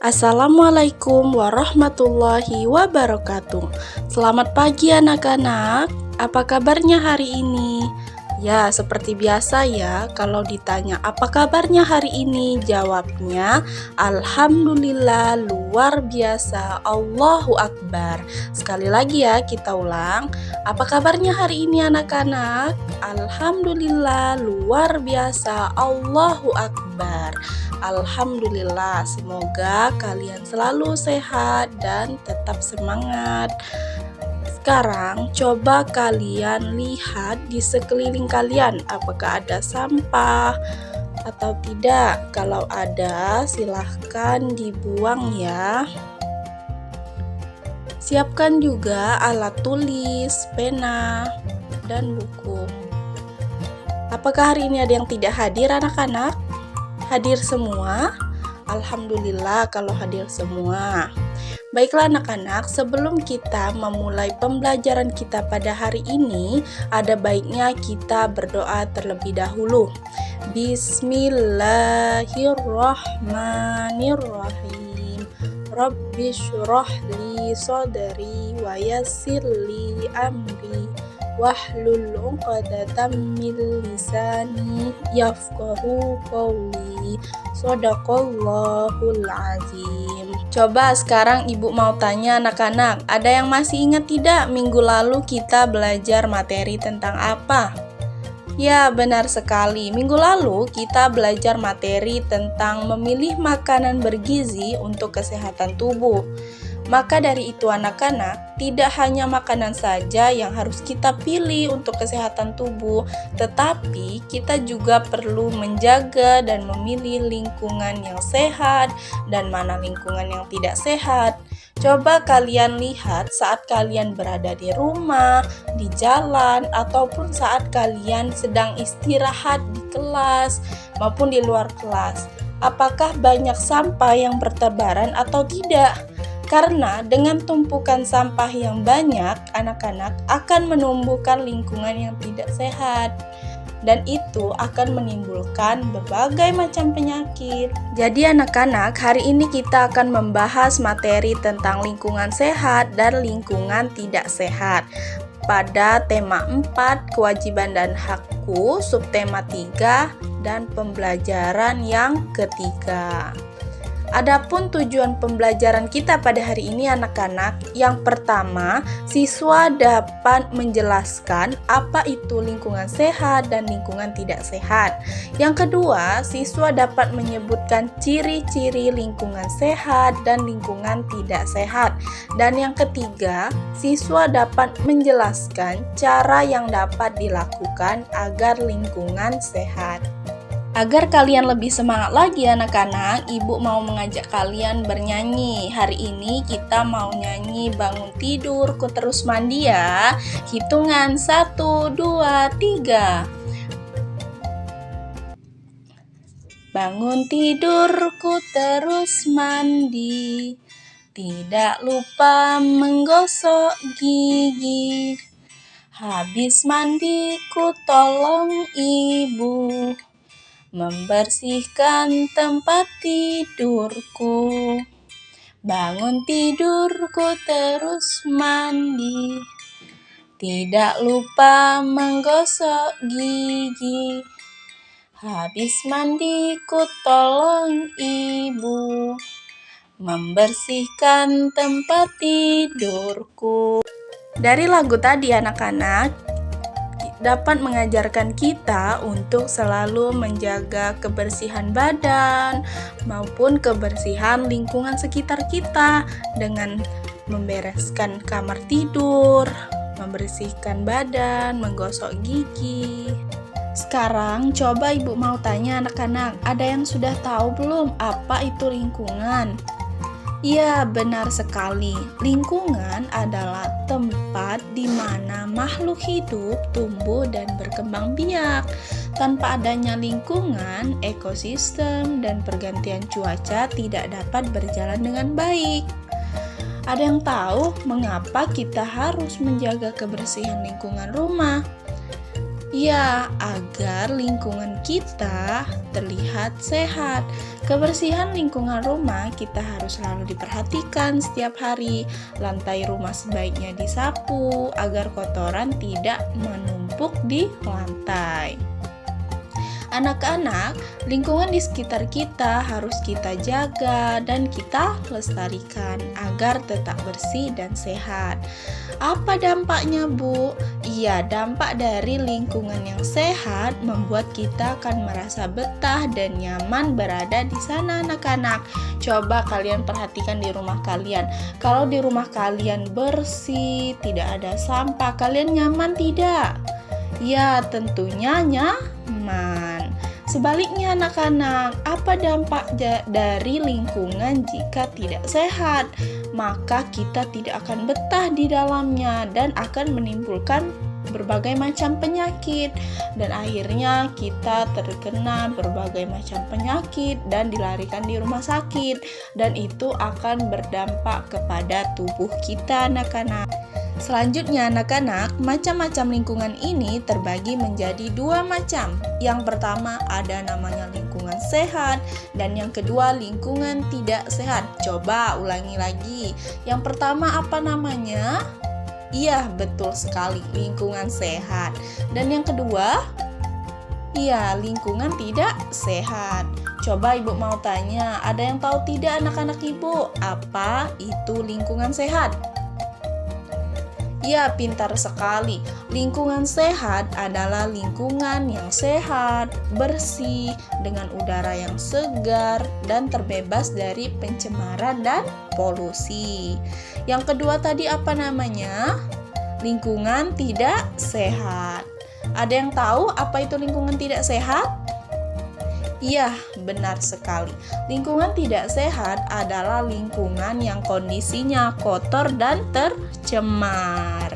Assalamualaikum warahmatullahi wabarakatuh. Selamat pagi anak-anak. Apa kabarnya hari ini? Ya, seperti biasa ya, kalau ditanya apa kabarnya hari ini, jawabnya Alhamdulillah, luar biasa, Allahu Akbar. Sekali lagi ya, kita ulang. Apa kabarnya hari ini anak-anak? Alhamdulillah, luar biasa, Allahu Akbar. Alhamdulillah, semoga kalian selalu sehat dan tetap semangat. Sekarang coba kalian lihat di sekeliling kalian, apakah ada sampah atau tidak. Kalau ada, silahkan dibuang ya. Siapkan juga alat tulis, pena, dan buku. Apakah hari ini ada yang tidak hadir anak-anak? Hadir semua? Alhamdulillah kalau hadir semua. Baiklah anak-anak, sebelum kita memulai pembelajaran kita pada hari ini, ada baiknya kita berdoa terlebih dahulu. Bismillahirrahmanirrahim. Rabbi syrah li sadri wa yassir li amri wahlul 'uqdatam min lisani yafqahu qawli. Shadaqallahul azim. Coba sekarang ibu mau tanya anak-anak, ada yang masih ingat tidak minggu lalu kita belajar materi tentang apa? Ya, benar sekali. Minggu lalu kita belajar materi tentang memilih makanan bergizi untuk kesehatan tubuh. Maka dari itu anak-anak, tidak hanya makanan saja yang harus kita pilih untuk kesehatan tubuh, tetapi kita juga perlu menjaga dan memilih lingkungan yang sehat dan mana lingkungan yang tidak sehat. Coba kalian lihat saat kalian berada di rumah, di jalan, ataupun saat kalian sedang istirahat di kelas maupun di luar kelas. Apakah banyak sampah yang bertebaran atau tidak? Karena dengan tumpukan sampah yang banyak, anak-anak akan menumbuhkan lingkungan yang tidak sehat. Dan itu akan menimbulkan berbagai macam penyakit. Jadi anak-anak, hari ini kita akan membahas materi tentang lingkungan sehat dan lingkungan tidak sehat. Pada tema 4, kewajiban dan hakku, subtema 3, dan pembelajaran yang ketiga. Adapun tujuan pembelajaran kita pada hari ini anak-anak, yang pertama, siswa dapat menjelaskan apa itu lingkungan sehat dan lingkungan tidak sehat. Yang kedua, siswa dapat menyebutkan ciri-ciri lingkungan sehat dan lingkungan tidak sehat. Dan yang ketiga, siswa dapat menjelaskan cara yang dapat dilakukan agar lingkungan sehat. Agar kalian lebih semangat lagi anak-anak, ibu mau mengajak kalian bernyanyi. Hari ini kita mau nyanyi bangun tidur, ku terus mandi ya. Hitungan 1, 2, 3. Bangun tidur, ku terus mandi. Tidak lupa menggosok gigi. Habis mandi, ku tolong ibu membersihkan tempat tidurku. Bangun tidurku terus mandi. Tidak lupa menggosok gigi. Habis mandi ku tolong ibu membersihkan tempat tidurku. Dari lagu tadi anak-anak dapat mengajarkan kita untuk selalu menjaga kebersihan badan maupun kebersihan lingkungan sekitar kita dengan membereskan kamar tidur, membersihkan badan, menggosok gigi. Sekarang coba ibu mau tanya anak-anak, ada yang sudah tahu belum apa itu lingkungan? Ya, benar sekali. Lingkungan adalah tempat di mana makhluk hidup tumbuh dan berkembang biak. Tanpa adanya lingkungan, ekosistem dan pergantian cuaca tidak dapat berjalan dengan baik. Ada yang tahu mengapa kita harus menjaga kebersihan lingkungan rumah? Ya, agar lingkungan kita terlihat sehat. Kebersihan lingkungan rumah kita harus selalu diperhatikan setiap hari. Lantai rumah sebaiknya disapu agar kotoran tidak menumpuk di lantai. Anak-anak, lingkungan di sekitar kita harus kita jaga dan kita lestarikan agar tetap bersih dan sehat. Apa dampaknya, Bu? Iya, dampak dari lingkungan yang sehat membuat kita akan merasa betah dan nyaman berada di sana, anak-anak. Coba kalian perhatikan di rumah kalian. Kalau di rumah kalian bersih, tidak ada sampah, kalian nyaman tidak? Ya, tentunya nyaman. Sebaliknya anak-anak, apa dampak dari lingkungan jika tidak sehat? Maka kita tidak akan betah di dalamnya dan akan menimbulkan berbagai macam penyakit, dan akhirnya kita terkena berbagai macam penyakit dan dilarikan di rumah sakit, dan itu akan berdampak kepada tubuh kita, anak-anak. Selanjutnya anak-anak, macam-macam lingkungan ini terbagi menjadi dua macam. Yang pertama ada namanya lingkungan sehat dan yang kedua lingkungan tidak sehat. Coba ulangi lagi. Yang pertama apa namanya? Iya, betul sekali, lingkungan sehat. Dan yang kedua? Iya, lingkungan tidak sehat. Coba ibu mau tanya, ada yang tahu tidak anak-anak ibu? Apa itu lingkungan sehat? Ya, pintar sekali. Lingkungan sehat adalah lingkungan yang sehat, bersih, dengan udara yang segar, dan terbebas dari pencemaran dan polusi. Yang kedua tadi apa namanya? Lingkungan tidak sehat. Ada yang tahu apa itu lingkungan tidak sehat? Iya, benar sekali. Lingkungan tidak sehat adalah lingkungan yang kondisinya kotor dan tercemar.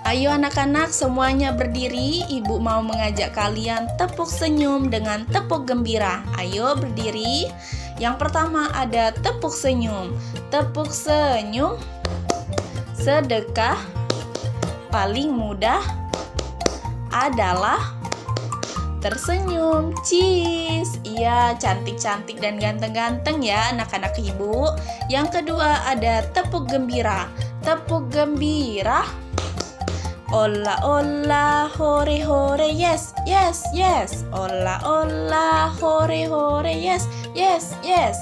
Ayo anak-anak semuanya berdiri, ibu mau mengajak kalian tepuk senyum dengan tepuk gembira. Ayo berdiri. Yang pertama ada tepuk senyum. Tepuk senyum. Sedekah paling mudah adalah tersenyum. Cheese. Iya, cantik-cantik dan ganteng-ganteng ya anak-anak ibu. Yang kedua ada tepuk gembira. Tepuk gembira. Ola ola hore hore yes yes yes. Ola ola hore hore yes yes yes.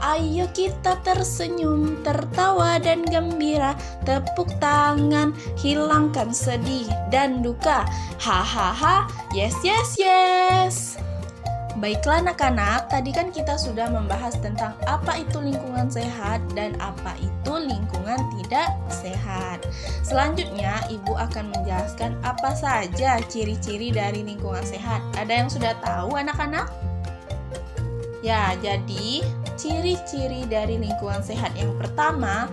Ayo kita tersenyum, tertawa dan gembira. Tepuk tangan, hilangkan sedih dan duka. Hahaha, yes yes yes. Baiklah anak-anak, tadi kan kita sudah membahas tentang apa itu lingkungan sehat dan apa itu lingkungan tidak sehat. Selanjutnya, ibu akan menjelaskan apa saja ciri-ciri dari lingkungan sehat. Ada yang sudah tahu anak-anak? Ya, jadi ciri-ciri dari lingkungan sehat yang pertama,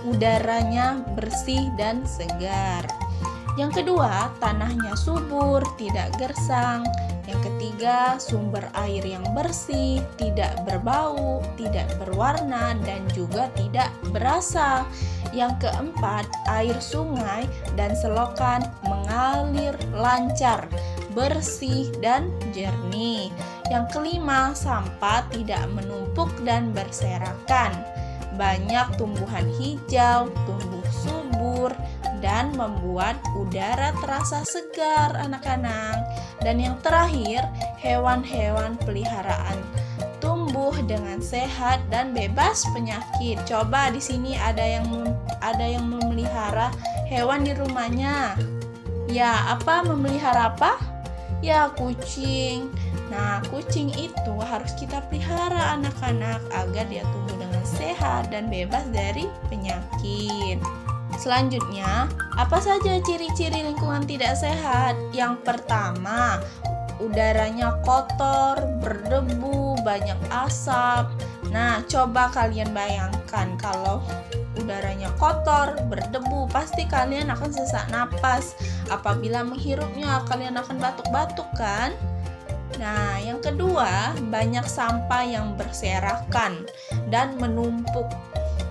udaranya bersih dan segar. Yang kedua, tanahnya subur, tidak gersang. Yang ketiga, sumber air yang bersih, tidak berbau, tidak berwarna, dan juga tidak berasa. Yang keempat, air sungai dan selokan mengalir lancar, bersih, dan jernih. Yang kelima, sampah tidak menumpuk dan berserakan. Banyak tumbuhan hijau, tumbuh subur, dan membuat udara terasa segar anak-anak. Dan yang terakhir, hewan-hewan peliharaan tumbuh dengan sehat dan bebas penyakit. Coba di sini ada yang memelihara hewan di rumahnya. Ya, memelihara apa? Ya, kucing. Nah, kucing itu harus kita pelihara anak-anak agar dia tumbuh dengan sehat dan bebas dari penyakit. Selanjutnya, apa saja ciri-ciri lingkungan tidak sehat? Yang pertama, udaranya kotor, berdebu, banyak asap. Nah, coba kalian bayangkan kalau udaranya kotor, berdebu, pasti kalian akan sesak napas. Apabila menghirupnya, kalian akan batuk-batuk kan? Nah, yang kedua, banyak sampah yang berserakan dan menumpuk.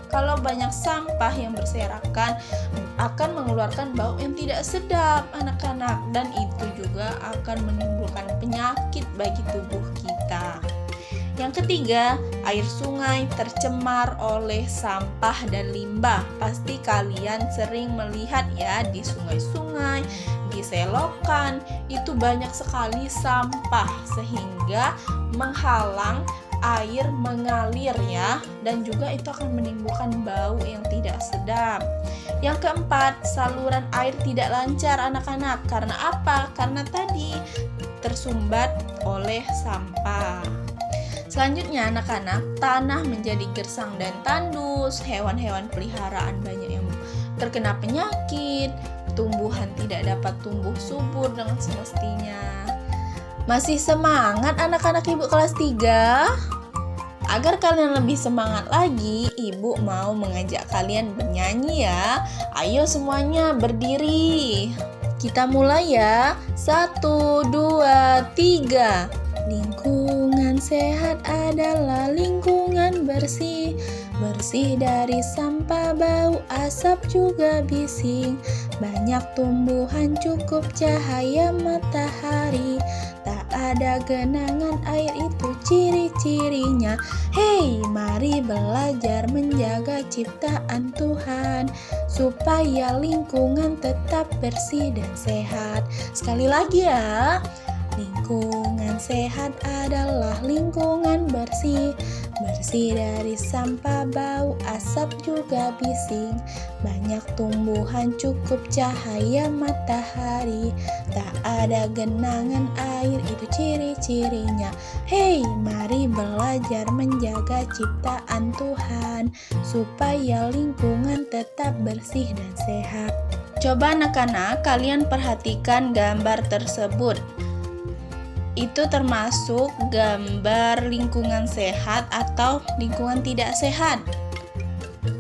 Kalau banyak sampah yang berserakan akan mengeluarkan bau yang tidak sedap anak-anak, dan itu juga akan menimbulkan penyakit bagi tubuh kita. Yang ketiga, air sungai tercemar oleh sampah dan limbah. Pasti kalian sering melihat ya, di sungai-sungai, di selokan, itu banyak sekali sampah sehingga menghalang air mengalir ya, dan juga itu akan menimbulkan bau yang tidak sedap. Yang keempat, saluran air tidak lancar anak-anak. Karena apa? Karena tadi tersumbat oleh sampah. Selanjutnya anak-anak, tanah menjadi gersang dan tandus, hewan-hewan peliharaan banyak yang terkena penyakit, tumbuhan tidak dapat tumbuh subur dengan semestinya. Masih semangat anak-anak Ibu kelas 3? Agar kalian lebih semangat lagi, Ibu mau mengajak kalian bernyanyi ya. Ayo semuanya berdiri. Kita mulai ya. 1, 2, 3. Lingkungan sehat adalah lingkungan bersih. Bersih dari sampah, bau, asap juga bising. Banyak tumbuhan, cukup cahaya matahari. Tak ada genangan air, itu ciri-cirinya. Hei, mari belajar menjaga ciptaan Tuhan supaya lingkungan tetap bersih dan sehat. Sekali lagi ya. Lingkungan sehat adalah lingkungan bersih. Bersih dari sampah, bau, asap juga bising. Banyak tumbuhan, cukup cahaya matahari. Tak ada genangan air, itu ciri-cirinya. Hei, mari belajar menjaga ciptaan Tuhan supaya lingkungan tetap bersih dan sehat. Coba anak-anak, kalian perhatikan gambar tersebut. Itu termasuk gambar lingkungan sehat atau lingkungan tidak sehat?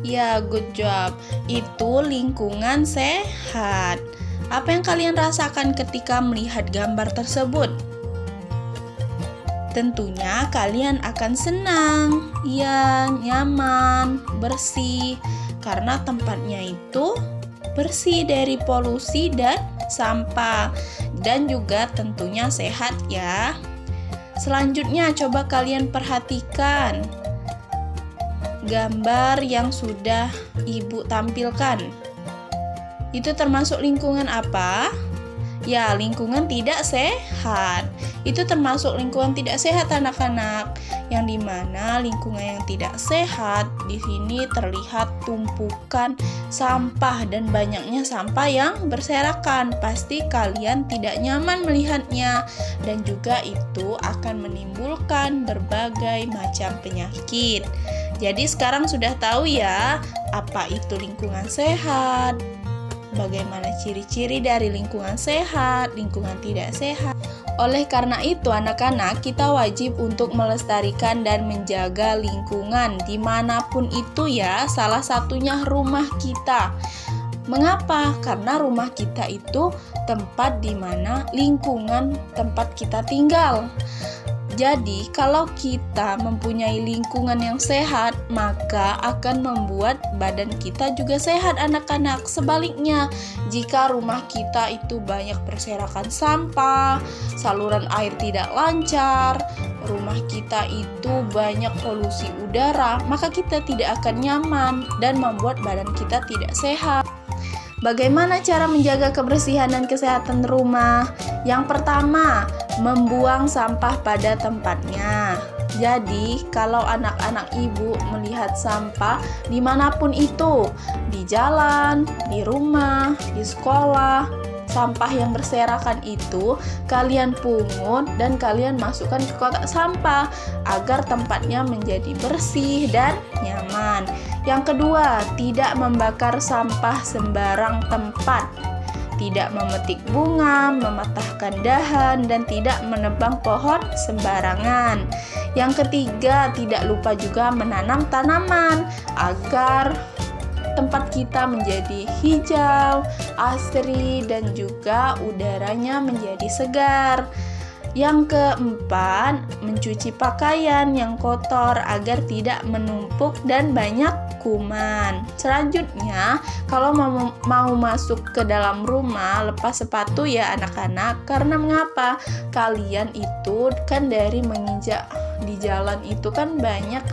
Ya, good job. Itu lingkungan sehat. Apa yang kalian rasakan ketika melihat gambar tersebut? Tentunya kalian akan senang, ya, nyaman, bersih, karena tempatnya itu bersih dari polusi dan sampah, dan juga tentunya sehat ya. Selanjutnya coba kalian perhatikan gambar yang sudah Ibu tampilkan. Itu termasuk lingkungan apa? Ya, lingkungan tidak sehat. Itu termasuk lingkungan tidak sehat anak-anak. Yang dimana lingkungan yang tidak sehat di sini terlihat tumpukan sampah dan banyaknya sampah yang berserakan. Pasti kalian tidak nyaman melihatnya, dan juga itu akan menimbulkan berbagai macam penyakit. Jadi sekarang sudah tahu ya apa itu lingkungan sehat, bagaimana ciri-ciri dari lingkungan sehat, lingkungan tidak sehat. Oleh karena itu anak-anak, kita wajib untuk melestarikan dan menjaga lingkungan dimanapun itu ya, salah satunya rumah kita. Mengapa? Karena rumah kita itu tempat dimana lingkungan tempat kita tinggal. Jadi, kalau kita mempunyai lingkungan yang sehat, maka akan membuat badan kita juga sehat anak-anak. Sebaliknya, jika rumah kita itu banyak berserakan sampah, saluran air tidak lancar, rumah kita itu banyak polusi udara, maka kita tidak akan nyaman dan membuat badan kita tidak sehat. Bagaimana cara menjaga kebersihan dan kesehatan rumah? Yang pertama, membuang sampah pada tempatnya. Jadi, kalau anak-anak Ibu melihat sampah dimanapun itu, di jalan, di rumah, di sekolah, sampah yang berserakan itu kalian pungut dan kalian masukkan ke kotak sampah agar tempatnya menjadi bersih dan nyaman. Yang kedua, tidak membakar sampah sembarang tempat. Tidak memetik bunga, mematahkan dahan, dan tidak menebang pohon sembarangan. Yang ketiga, tidak lupa juga menanam tanaman agar tempat kita menjadi hijau, asri, dan juga udaranya menjadi segar. Yang keempat, mencuci pakaian yang kotor agar tidak menumpuk dan banyak kuman. Selanjutnya, kalau mau masuk ke dalam rumah, lepas sepatu ya anak-anak. Karena mengapa? Kalian itu kan dari menginjak di jalan itu kan banyak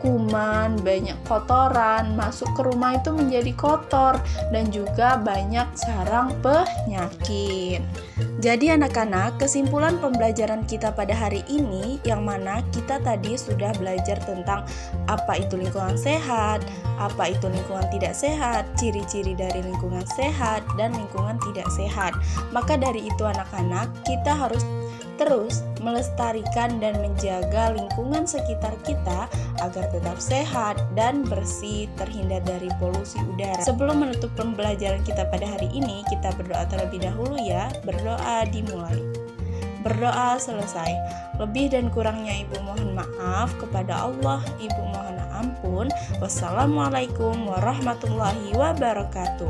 kuman, banyak kotoran, masuk ke rumah itu menjadi kotor dan juga banyak sarang penyakit. Jadi anak-anak, kesimpulan pembelajaran kita pada hari ini yang mana kita tadi sudah belajar tentang apa itu lingkungan sehat, apa itu lingkungan tidak sehat, ciri-ciri dari lingkungan sehat dan lingkungan tidak sehat. Maka dari itu anak-anak, kita harus terus melestarikan dan menjaga lingkungan sekitar kita agar tetap sehat dan bersih, terhindar dari polusi udara. Sebelum menutup pembelajaran kita pada hari ini, kita berdoa terlebih dahulu ya. Berdoa dimulai. Berdoa selesai. Lebih dan kurangnya Ibu mohon maaf, kepada Allah Ibu mohon ampun. Wassalamualaikum warahmatullahi wabarakatuh.